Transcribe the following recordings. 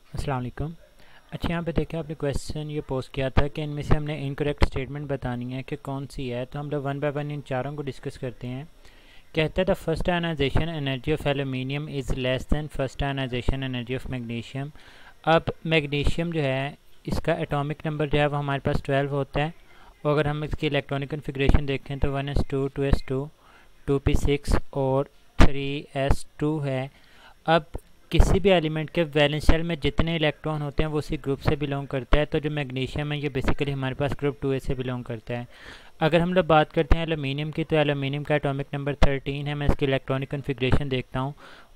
अस्सलाम वालेकुम। अच्छा, यहाँ पे देखें आपने क्वेश्चन ये पोस्ट किया था कि इनमें से हमने इनकरेक्ट स्टेटमेंट बतानी है कि कौन सी है। तो हम लोग वन बाय वन इन चारों को डिस्कस करते हैं। कहता है the first ionisation energy of aluminium is less than first ionisation energy of magnesium. अब मैग्नीशियम जो है इसका एटॉमिक नंबर जो है वो हमारे पास 12 होता है। और अगर हम इसकी इलेक्ट्रॉनिक कन्फिग्रेशन देखें तो 1s2 2s2 2p6 और 3s2 है। अब किसी भी एलिमेंट के वैलेंस शेल में जितने इलेक्ट्रॉन होते हैं वो उसी ग्रुप से बिलोंग करता है। तो जो मैग्नीशियम है ये बेसिकली हमारे पास ग्रुप 2a से बिलोंग करता है। अगर हम लोग बात करते हैं एल्यूमिनियम की, तो एल्यूमिनियम का एटॉमिक नंबर 13 है। मैं इसकी इलेक्ट्रॉनिक कन्फिग्रेशन देखता हूँ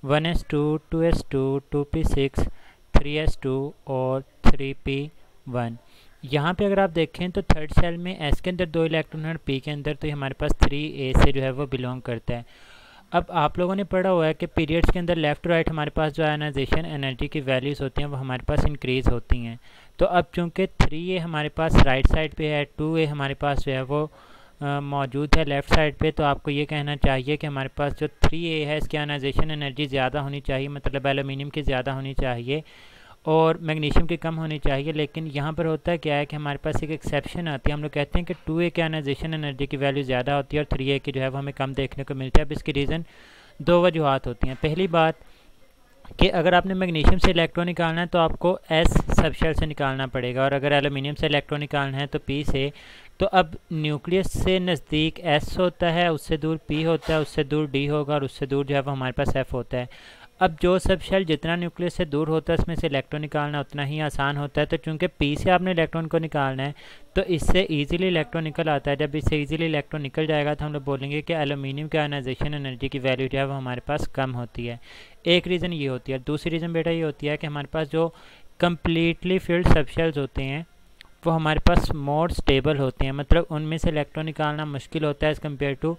1s2 2s2 2p6 3s2 और 3p1। यहाँ पे अगर आप देखें तो थर्ड सेल में एस के अंदर 2 इलेक्ट्रॉन और पी के अंदर, तो ये हमारे पास 3a से जो है वो बिलोंग करता है। अब आप लोगों ने पढ़ा हुआ है कि पीरियड्स के अंदर लेफ़्ट राइट हमारे पास जो आयनाइजेशन एनर्जी की वैल्यूज़ होती हैं वो हमारे पास इंक्रीज़ होती हैं। तो अब चूंकि 3a हमारे पास राइट साइड पे है, 2a हमारे पास जो है वो मौजूद है लेफ़्ट साइड पे, तो आपको ये कहना चाहिए कि हमारे पास जो 3a है इसकी आयनाइजेशन एनर्जी ज़्यादा होनी चाहिए, मतलब एल्यूमिनियम की ज़्यादा होनी चाहिए और मैग्नीशियम की कम होनी चाहिए। लेकिन यहाँ पर होता क्या है कि हमारे पास एक एक्सेप्शन आती है। हम लोग कहते हैं कि 2a की आयनाइजेशन एनर्जी की वैल्यू ज़्यादा होती है और 3a की जो है वो हमें कम देखने को मिलता है। अब इसकी रीज़न दो वजूहत होती हैं। पहली बात कि अगर आपने मैग्नीशियम से इलेक्ट्रॉन निकालना है तो आपको एस सबशेल से निकालना पड़ेगा, और अगर एल्यूमिनियम से इलेक्ट्रॉन निकालना है तो पी से। तो अब न्यूक्लियस से नज़दीक एस होता है, उससे दूर पी होता है, उससे दूर डी होगा और उससे दूर जो है वो हमारे पास एफ होता है। अब जो सब शेल जितना न्यूक्लियस से दूर होता है उसमें से इलेक्ट्रॉन निकालना उतना ही आसान होता है। तो चूंकि पी से आपने इलेक्ट्रॉन को निकालना है तो इससे इजीली इलेक्ट्रॉन निकल आता है। जब इससे इजीली इलेक्ट्रॉन निकल जाएगा तो हम लोग बोलेंगे कि एल्यूमिनियम की आयनाइजेशन एनर्जी की वैल्यू जो है वो हमारे पास कम होती है। एक रीज़न ये होती है। दूसरी रीज़न बेटा ये होती है कि हमारे पास जो कम्प्लीटली फिल्ड सबशेल्स होते हैं वो हमारे पास मोर स्टेबल होते हैं, मतलब उनमें से इलेक्ट्रॉन निकालना मुश्किल होता है as compare to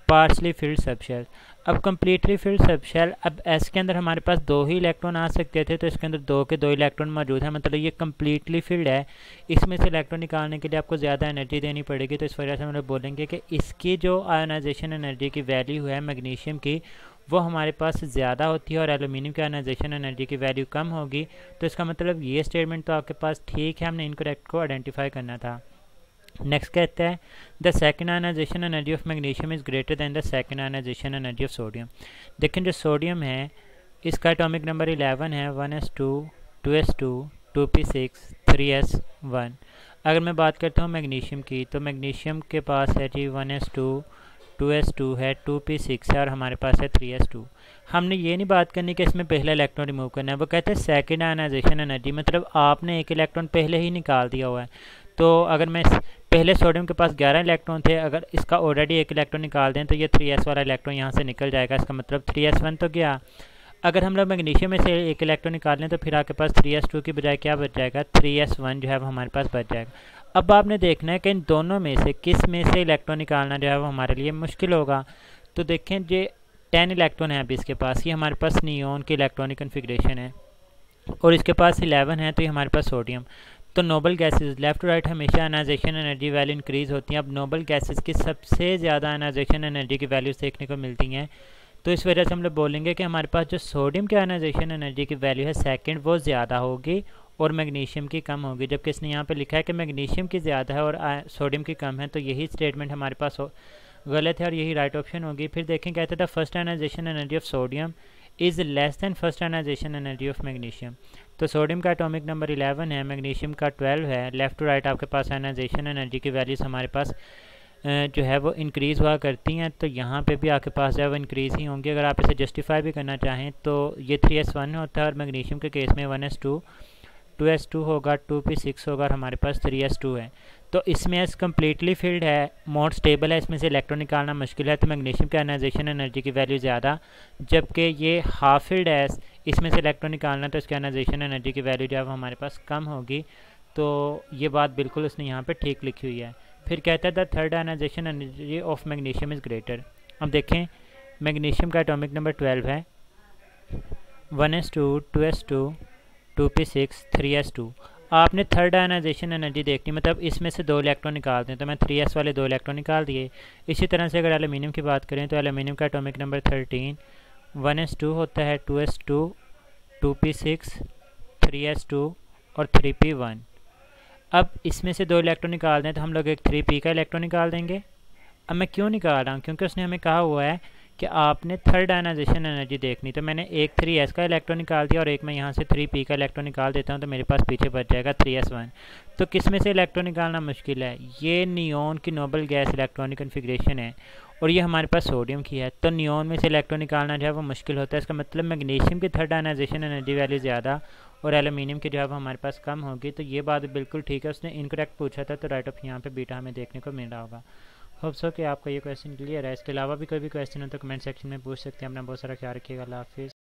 partially filled subshell. अब कम्प्लीटली फिल्ड सबशेल, अब एस के अंदर हमारे पास 2 ही इलेक्ट्रॉन आ सकते थे, तो इसके अंदर 2 के 2 इलेक्ट्रॉन मौजूद है, मतलब ये कम्प्लीटली फिल्ड है। इसमें से इलेक्ट्रॉन निकालने के लिए आपको ज़्यादा एनर्जी देनी पड़ेगी। तो इस वजह से हम लोग बोलेंगे कि इसकी जो आयनाइजेशन एनर्जी की वैल्यू है मैग्नीशियम की वो हमारे पास ज़्यादा होती है और एल्यूमिनियम की आयनाइजेशन एनर्जी की वैल्यू कम होगी। तो इसका मतलब ये स्टेटमेंट तो आपके पास ठीक है, हमने इनकरेक्ट को आइडेंटिफाई करना था। नेक्स्ट कहता है the second ionisation energy of magnesium is greater than the second ionisation energy of sodium. देखें जो सोडियम है इसका एटॉमिक नंबर 11 है, 1s2 2s2 2p6 3s1। अगर मैं बात करता हूँ मैग्नीशियम की, तो मैग्नीशियम के पास है जी 1s2 2s2 है, 2p6 है और हमारे पास है 3s2। हमने ये नहीं बात करनी कि इसमें पहला इलेक्ट्रॉन रिमूव करना है, वो कहते हैं सेकेंड आयनाइजेशन एनर्जी, मतलब आपने एक इलेक्ट्रॉन पहले ही निकाल दिया हुआ है। तो अगर मैं पहले सोडियम के पास 11 इलेक्ट्रॉन थे, अगर इसका ऑलरेडी एक इलेक्ट्रॉन निकाल दें तो ये 3s वाला इलेक्ट्रॉन यहाँ से निकल जाएगा। इसका मतलब 3s1 तो गया। अगर हम लोग मैग्नीशियम में से एक इलेक्ट्रॉन निकाल लें तो फिर आपके पास 3s2 की बजाय क्या बच जाएगा, 3s1 जो है वो हमारे पास बच जाएगा। अब आपने देखना है कि इन दोनों में से किस में से इलेक्ट्रॉन निकालना जो है वो हमारे लिए मुश्किल होगा। तो देखें ये 10 इलेक्ट्रॉन है अभी इसके पास, ये हमारे पास नियोन की इलेक्ट्रॉनिक कन्फिग्रेशन है और इसके पास 11 है, तो ये हमारे पास सोडियम। तो noble gases left to right हमेशा आयनाइजेशन एनर्जी वैल्यू इंक्रीज़ होती हैं। अब नोबल गैसेस की सबसे ज़्यादा आयनाइजेशन एनर्जी की वैल्यूज देखने को मिलती हैं। तो इस वजह से हम लोग बोलेंगे कि हमारे पास जो सोडियम की आयनाइजेशन एनर्जी की वैल्यू है सेकंड, वो ज़्यादा होगी और मैग्नीशियम की कम होगी। जबकि इसने यहाँ पे लिखा है कि मैग्नीशियम की ज़्यादा है और सोडियम की कम है, तो यही स्टेटमेंट हमारे पास गलत है और यही राइट ऑप्शन होगी। फिर देखें कहते थे first ionisation energy of sodium is less than first ionisation energy of magnesium. तो सोडियम का एटॉमिक नंबर 11 है, मैग्नीशियम का 12 है। लेफ़्ट टू राइट आपके पास आयनाइजेशन एनर्जी की वैल्यूज़ हमारे पास जो है वो इंक्रीज़ हुआ करती हैं, तो यहाँ पे भी आपके पास जो है वो इंक्रीज़ ही होंगी। अगर आप इसे जस्टिफाई भी करना चाहें तो ये 3s1 होता है और मैग्नीशियम के केस में 1s2 2s2 होगा, 2p6 होगा और हमारे पास 3s2 है। तो इसमें एस कम्प्लीटली फील्ड है, मोर स्टेबल है, इसमें से इलेक्ट्रॉन निकालना मुश्किल है, तो मैग्नीशियम के आयनाइजेशन एनर्जी की वैल्यू ज़्यादा। जबकि ये हाफ फील्ड है, इसमें से इलेक्ट्रॉन निकालना तो इसके आयनाइजेशन एनर्जी की वैल्यू जो है वो हमारे पास कम होगी। तो ये बात बिल्कुल उसने यहाँ पे ठीक लिखी हुई है। फिर कहता है the third ionisation energy of magnesium is greater. अब देखें मैग्नीशियम का एटॉमिक नंबर 12 है, 1s2 2s2 2p6 3s2। आपने थर्ड आयनाइजेशन एनर्जी देखनी, मतलब इसमें से 2 इलेक्ट्रॉन निकाल दें, तो मैं 3s वाले 2 इलेक्ट्रॉन निकाल दिए। इसी तरह से अगर एल्यूमिनियम की बात करें तो एल्यूमिनियम का एटॉमिक नंबर 13, 1s2 होता है, 2s2 2p6 3s2 और 3p1। अब इसमें से 2 इलेक्ट्रॉन निकाल दें तो हम लोग एक 3p का इलेक्ट्रॉन निकाल देंगे। अब मैं क्यों निकाल रहा हूँ, क्योंकि उसने हमें कहा हुआ है कि आपने थर्ड आयनाइजेशन एनर्जी देखनी। तो मैंने एक 3s का इलेक्ट्रॉन निकाल दिया और एक मैं यहाँ से 3p का इलेक्ट्रॉन निकाल देता हूँ, तो मेरे पास पीछे बच जाएगा 3s1। तो किस में से इलेक्ट्रॉन निकालना मुश्किल है, ये नियोन की नोबल गैस इलेक्ट्रॉनिक कन्फिग्रेशन है और ये हमारे पास सोडियम की है। तो नियोन में से इलेक्ट्रॉन निकालना जो है वो मुश्किल होता है। इसका मतलब मैग्नीशियम की थर्ड आयनाइजेशन एनर्जी वैल्यू ज़्यादा और एल्यूमिनियम की जो है वो हमारे पास कम होगी। तो ये बात बिल्कुल ठीक है, उसने इनकरेक्ट पूछा था, तो राइट ऑफ यहाँ पे बीटा हमें देखने को मिल रहा होगा। होप सो कि आपका ये क्वेश्चन क्लियर है। इसके अलावा भी कोई भी क्वेश्चन हो तो कमेंट सेक्शन में पूछ सकते हैं। अपना बहुत सारा ख्याल रखिएगा। अल्लाह हाफिज़।